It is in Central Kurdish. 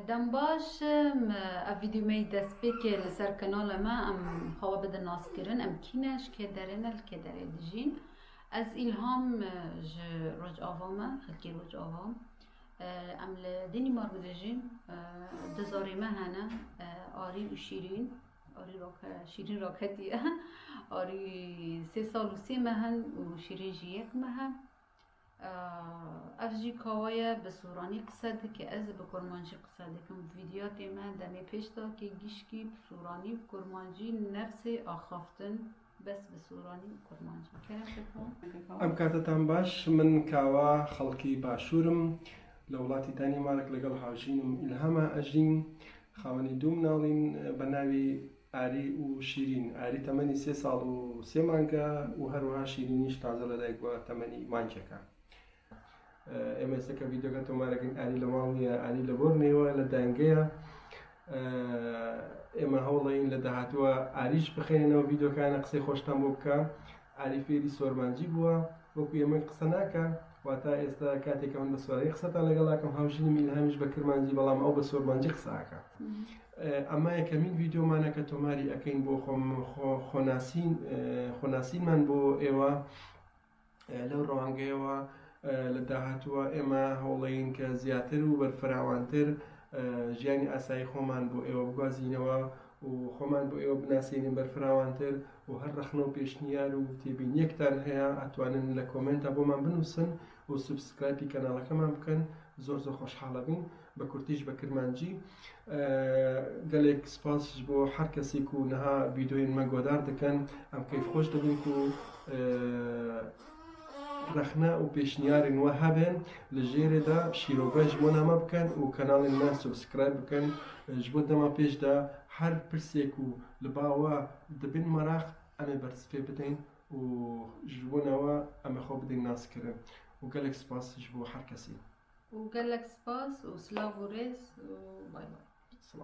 دم باش فيديو ما يدسبيك لسر كنال ما ام خوا بد الناس كرن ام كيناش كدرن الكدر دجين از الهام ج رج آواما خلكي رج آوام ام لدنمارك دجين دزاري ما هنا آري وشيرين آري شيرين راكتية آري 3 سال و 3 مهن وشيرين جيك مهم افجی کاویا به سورانی قصد که از به کرمانجی قصد کم ویدیوات من دمی پیش دا که گیشکی به سورانی به کرمانجی نفس آخافتن بس به سورانی به کرمانجی کرد ام کاتتان باش من کاوا خلقی باشورم لولاتی دانمارک لگل هاوژینم الهام اجین خوانی دوم ناڵین بە ناوی ئاری و شیرین. ئاری تەمەنی 3 ساڵ و 3 مانگە و هەروەها شیرینیش تازە لەدایک بووە تەمەنی مانگێکە. ئێمە ئێستاکە ڤیدیۆکە تۆمارەکەین ئاری لە ماڵ نیە، ئاری لە بۆرنێوە لە دانگەیە. ئێمە هەوڵەین لە داهاتووە ئاریش بخێنێنەوە ڤیدیۆکانە قسەی خۆشتان بۆ بکە. ئاری فێری سۆرمانجی بووە وەکو ئێمە قسە ناکە واتە ئێستا کاتێکە من بە سوارەی قسەتان لەگەڵاکەم هاوژینم ئیلهامیش بە کرمانجی بەڵام ئەو بە سۆرمانجی قسەکە. ئەمە یەکەمین ڤیدیۆمانە کە تۆماری ئەەکەین بۆ خۆناسینمان بۆ ئێوە لەو ڕەوانگەیەوە لە داهاتووە ئێمە هەوڵەین کە زیاتر و بەرفراوانتر ژیانی ئاسایی خۆمان بۆ ئێوە بگوازینەوە و خۆمان بۆ ئێوە بناسیێنین بەرفراوانتر و هەر ڕەخنە و پێشنیار و تێبینیەکتان هەیە ئەتوانن لە کۆمنتە بۆمان بنووسن و سوبسکرایبی کەناڵەکەمان بکەن. زۆر زۆر خۆشحاڵە بین بە کورتیش بە کرمانجی. گەلێک سپاسش بۆ هەر کەسێک و نەها ڤیدیۆین مە گۆدار دەکەن ئەم کەیف خۆش دەبین و رەخنە و پێشنیارن وە هەبێن لە ژێرێدا شیرۆڤەش بۆ نامە بکەن و کەناڵی من سوبسکرایب بکەن ji بۆ دەما پێشدا هەر پرسێک و لە باوە دەبین مەراخ ئەمێ بەرزفێ بدەین و ji بۆ ناوە ئەمە خۆ بدەین ناسکردن و گەلێک سپاسش بۆ هەر کەسی و گەلێک سپاس و سلااو و ڕێز و بای بای.